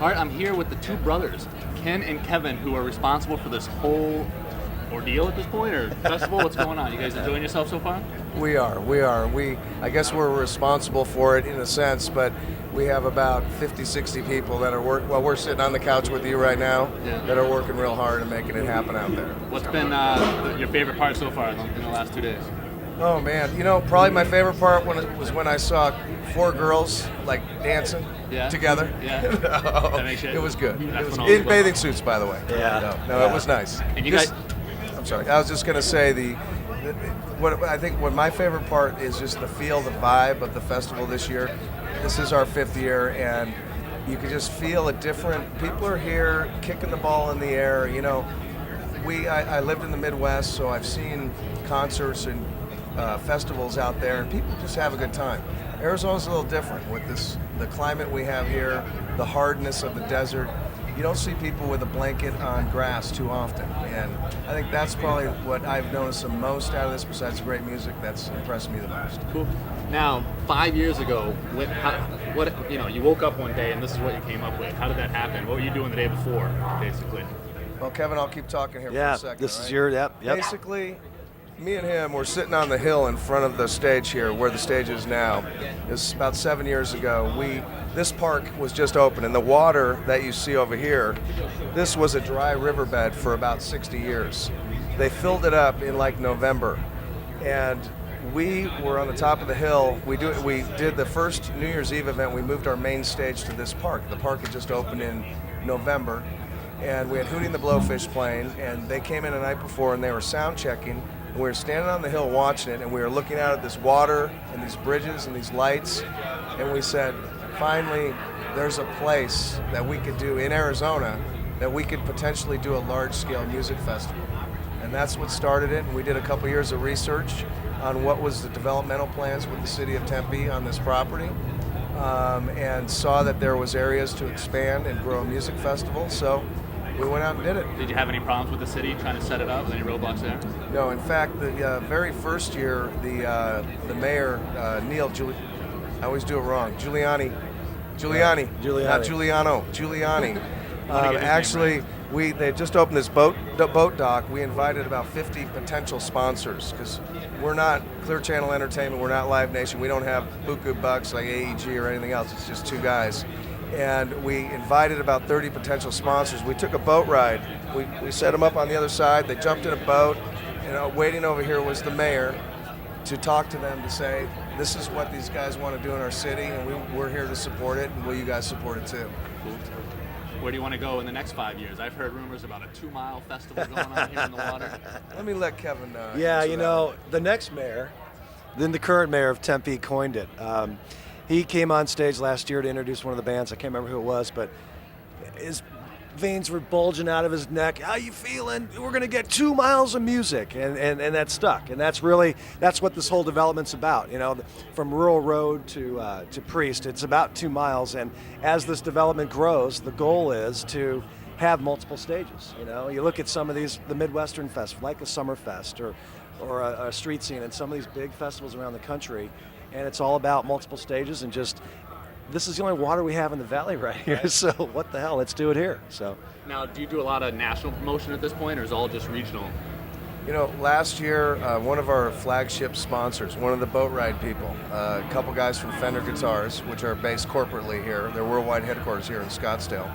All right, I'm here with the two brothers, Ken and Kevin, who are responsible for this whole ordeal at this point, or festival. What's going on? You guys enjoying yourself so far? We are. I guess we're responsible for it in a sense, but we have about 50, 60 people that are we're sitting on the couch with you right now, that are working real hard and making it happen out there. What's been your favorite part so far in the last 2 days? Oh man, probably my favorite part was when I saw 4 girls like dancing together. Yeah. That makes it was good. It was in bathing suits, by the way. Yeah. No, it was nice. And you guys? I'm sorry. I was just gonna say what my favorite part is just the feel, the vibe of the festival this year. This is our 5th year, and you can just feel a different. People are here kicking the ball in the air. I lived in the Midwest, so I've seen concerts and festivals out there, and people just have a good time. Arizona's a little different with the climate we have here, the hardness of the desert. You don't see people with a blanket on grass too often, and I think that's probably what I've noticed the most out of this, besides great music, that's impressed me the most. Cool. Now, 5 years ago, you woke up one day and this is what you came up with. How did that happen? What were you doing the day before, basically? Well, Kevin, I'll keep talking here for a second. This is your, yep. Basically, me and him were sitting on the hill in front of the stage here, where the stage is now. It was about 7 years ago. This park was just open, and the water that you see over here, this was a dry riverbed for about 60 years. They filled it up in like November, and we were on the top of the hill. We did the first New Year's Eve event. We moved our main stage to this park. The park had just opened in November, and we had Hootie and the Blowfish playing, and they came in the night before, and they were sound checking. And we were standing on the hill watching it, and we were looking out at this water and these bridges and these lights, and we said, finally, there's a place that we could do in Arizona that we could potentially do a large-scale music festival. And that's what started it, and we did a couple years of research on what was the developmental plans with the city of Tempe on this property, and saw that there was areas to expand and grow a music festival, so we went out and did it. Did you have any problems with the city trying to set it up? Any roadblocks there? No, in fact, the very first year, the mayor, I always do it wrong, Giuliani, not Giuliano, Giuliani. Actually, they just opened this boat dock. We invited about 50 potential sponsors, because we're not Clear Channel Entertainment, we're not Live Nation, we don't have buku bucks like AEG or anything else. It's just 2 guys. And we invited about 30 potential sponsors. We took a boat ride. We set them up on the other side. They jumped in a boat, and waiting over here was the mayor to talk to them to say, this is what these guys want to do in our city, and we're here to support it, and will you guys support it too? Cool. Where do you want to go in the next 5 years? I've heard rumors about a 2-mile festival going on here in the water. Let me let Kevin the next mayor, then the current mayor of Tempe coined it. He came on stage last year to introduce one of the bands. I can't remember who it was, but his veins were bulging out of his neck. How you feeling? We're going to get 2 miles of music, and that stuck. And that's what this whole development's about. From Rural Road to Priest, it's about 2 miles. And as this development grows, the goal is to have multiple stages. You look at some of the Midwestern festivals, like a Summerfest or a street scene, and some of these big festivals around the country. And it's all about multiple stages, and this is the only water we have in the valley right here, so what the hell, let's do it here. So now, do you do a lot of national promotion at this point, or is it all just regional? Last year, one of our flagship sponsors, one of the boat ride people, a couple guys from Fender Guitars, which are based corporately here, their worldwide headquarters here in Scottsdale,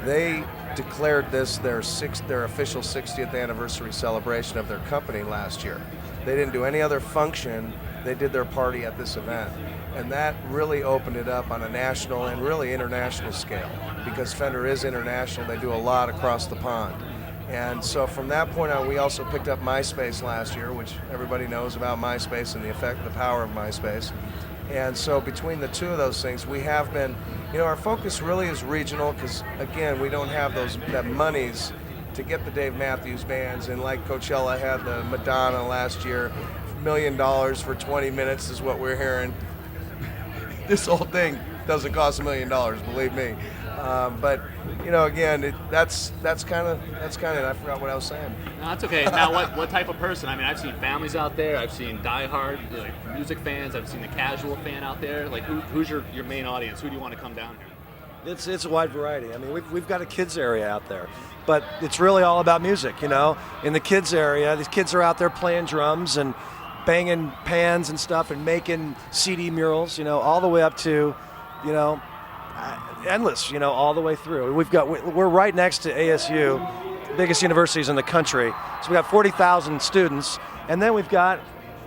they declared this their official 60th anniversary celebration of their company last year. They didn't do any other function. They did their party at this event, and that really opened it up on a national and really international scale, because Fender is international. They do a lot across the pond, and so from that point on, we also picked up MySpace last year, which everybody knows about MySpace and the power of MySpace. And so between the two of those things, we have been, our focus really is regional, because again, we don't have that monies to get the Dave Matthews bands, and like Coachella had the Madonna last year, $1 million for 20 minutes is what we're hearing. This whole thing doesn't cost $1 million, believe me. But again, that's kind of it. I forgot what I was saying. No, that's okay. Now, what type of person? I mean, I've seen families out there. I've seen diehard music fans. I've seen the casual fan out there. Like, who's your main audience? Who do you want to come down here? It's a wide variety. I mean, we've got a kids area out there, but it's really all about music, you know. In the kids area, these kids are out there playing drums and banging pans and stuff and making CD murals, you know, all the way up to, you know, endless, you know, all the way through. We're right next to ASU, biggest universities in the country. So we got 40,000 students, and then we've got,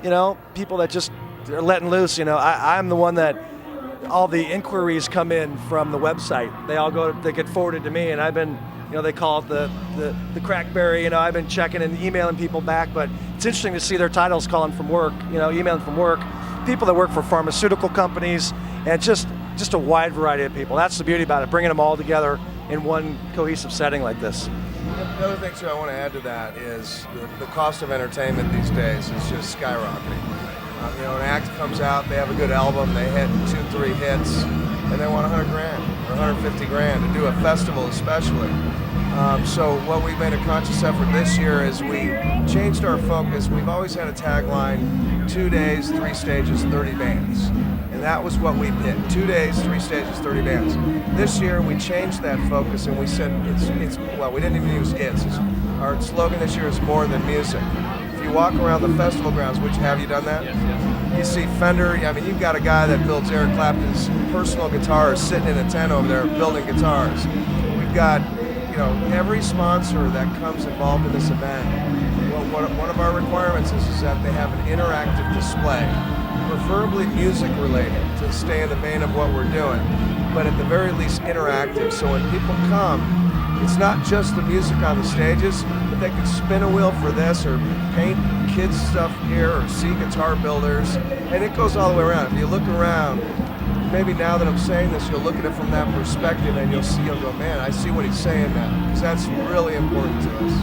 you know, people that just are letting loose. You know, I'm the one that all the inquiries come in from the website. They get forwarded to me, and I've been, you know, they call it the crackberry. You know, I've been checking and emailing people back, but it's interesting to see their titles calling from work, you know, emailing from work, people that work for pharmaceutical companies, and just a wide variety of people. That's the beauty about it, bringing them all together in one cohesive setting like this. The other thing, too, I want to add to that is the cost of entertainment these days is just skyrocketing. You know, an act comes out, they have a good album, they hit 2-3 hits, and they want 100 grand or 150 grand to do a festival especially. So what we made a conscious effort this year is we changed our focus. We've always had a tagline, 2 days, 3 stages, 30 bands. And that was what we picked, 2 days, 3 stages, 30 bands. This year we changed that focus and we said, well, we didn't even use our slogan this year is more than music. If you walk around the festival grounds, which have you done that? Yes. You see Fender, I mean, you've got a guy that builds Eric Clapton's personal guitars sitting in a tent over there building guitars. We've got, you know, every sponsor that comes involved in this event, well, one of our requirements is that they have an interactive display, preferably music related to stay in the vein of what we're doing, but at the very least interactive. So when people come, it's not just the music on the stages, but they can spin a wheel for this or paint kids stuff here or see guitar builders, and it goes all the way around. If you look around, maybe now that I'm saying this, you'll look at it from that perspective and you'll go, man, I see what he's saying now, because that's really important to us.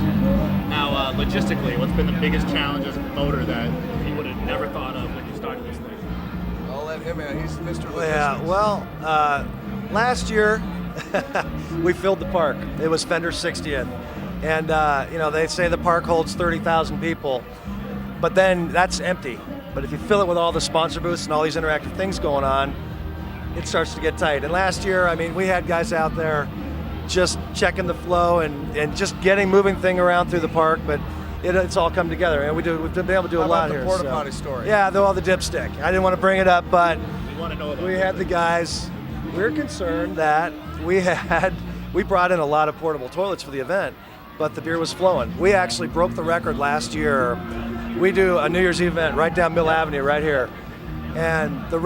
Now, logistically, what's been the biggest challenge as a promoter that you would have never thought of when you started this thing? I'll let him in. He's Mr. Logistics. Yeah, well, last year we filled the park. It was Fender's 60th. And, you know, they say the park holds 30,000 people, but then that's empty. But if you fill it with all the sponsor booths and all these interactive things going on, it starts to get tight. And last year, I mean, we had guys out there just checking the flow and just moving thing around through the park, but it's all come together. And we've been able to do a lot here. How about the porta potty story? Yeah, the dipstick. I didn't want to bring it up, but We want to know about we had the guys. We're concerned that we brought in a lot of portable toilets for the event, but the beer was flowing. We actually broke the record last year. We do a New Year's Eve event right down Mill Avenue right here. And the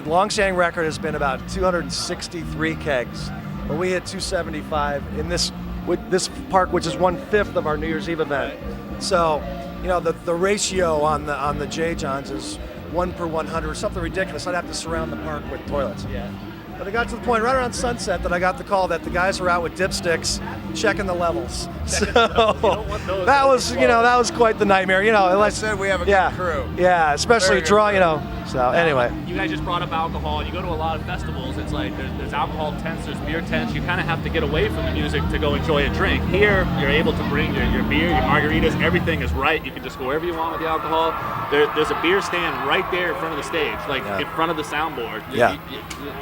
long-standing record has been about 263 kegs. But we hit 275 in this park, which is 1/5 of our New Year's Eve event. So, you know, the ratio on the J. Johns is 1 per 100, something ridiculous. I'd have to surround the park with toilets. Yeah. But it got to the point right around sunset that I got the call that the guys were out with dipsticks checking the levels. So that was quite the nightmare. You know, Like I like said, we have a good crew. Yeah, especially Very good draw. crew. You know. So anyway. You guys just brought up alcohol. You go to a lot of festivals. It's like there's alcohol tents, there's beer tents. You kind of have to get away from the music to go enjoy a drink. Here, you're able to bring your beer, your margaritas. Everything is right. You can just go wherever you want with the alcohol. There's a beer stand right there in front of the stage, like in front of the soundboard. Yeah.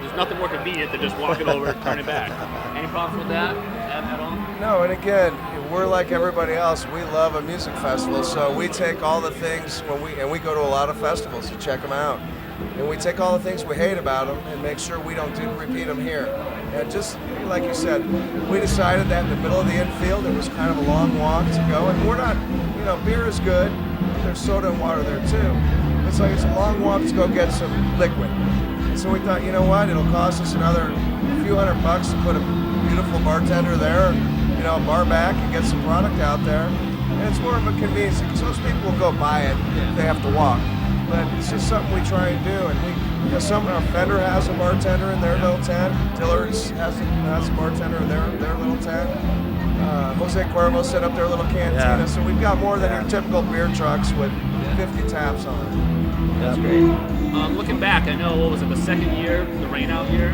There's nothing more convenient than just walking over and turning back. Any problems with that at all? No, and again, we're like everybody else. We love a music festival, so we take all the things we go to a lot of festivals to check them out, and we take all the things we hate about them and make sure we don't repeat them here. And just like you said, we decided that in the middle of the infield, it was kind of a long walk to go, and we're not, you know, beer is good. There's soda and water there too. It's like it's a long walk to go get some liquid. So we thought, you know what, it'll cost us another few $100 to put a beautiful bartender there, you know, a bar back and get some product out there. And it's more of a convenience because most people will go buy it if they have to walk. But it's just something we try and do. And Fender has a bartender in their little tent. Dillard's has a bartender in their little tent. Jose Cuervo set up their little cantina. Yeah. So we've got more than your typical beer trucks with 50 taps on it. That's great. Looking back, I know, what was it, the second year, the rainout year?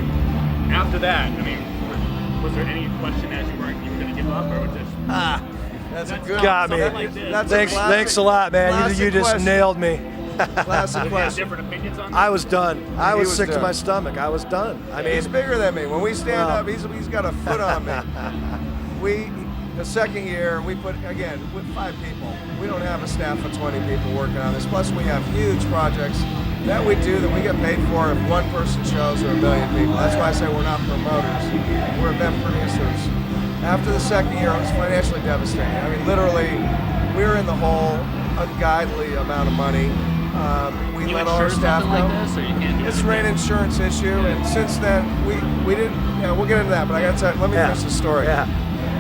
After that, I mean, was there any question as you were going to give up, or was this? That's a good Got me. Something like this. That's a classic- Thanks a lot, man. You classic just question. nailed me. Classic Did you have question. different opinions on that? I was done. I was was sick to done. my stomach. I was done. I mean, He's bigger than me. When we stand Well. up, he's got a foot on me. The second year, we put, again, with 5 people. We don't have a staff of 20 people working on this. Plus, we have huge projects that we do that we get paid for if one person shows or 1 million people. That's why I say we're not promoters. We're event producers. After the second year, it was financially devastating. I mean, literally, we were in the hole, ungodly amount of money. We Can you let all our insure staff something go. like this, or you can't do It's anything? an insurance issue, and since then, we didn't, yeah, we'll get into that, but I gotta tell you, let me finish the story. Yeah.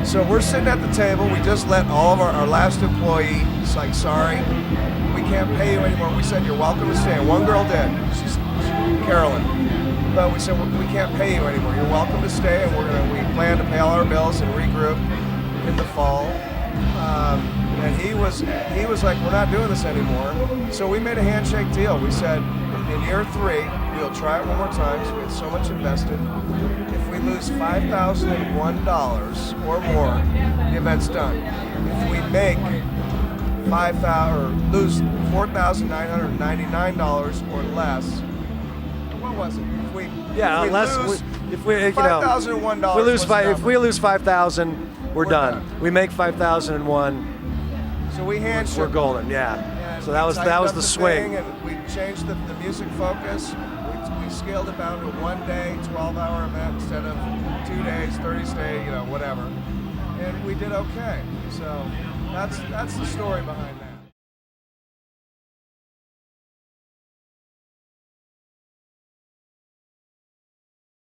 So we're sitting at the table, we just let all of our last employee, it's like, sorry, we can't pay you anymore. We said, you're welcome to stay. And one girl did, she's Carolyn. But we said, we can't pay you anymore. You're welcome to stay, and we plan to pay all our bills and regroup in the fall. And he was like, we're not doing this anymore. So we made a handshake deal. We said, in year 3, we'll try it one more time because we had so much invested. If we lose $5,001 or more, the event's done. If we make lose $4,999 or less, what was it? If we $5,001, if we lose 5,000, we're done. We make 5,001, so we handshake. we're golden. Yeah. And So we that was tightened up the swing. thing, and we changed the music focus. We scaled it down to a 1-day, 12-hour event instead of 2 days, 30-day, whatever. And we did okay. So that's the story behind that.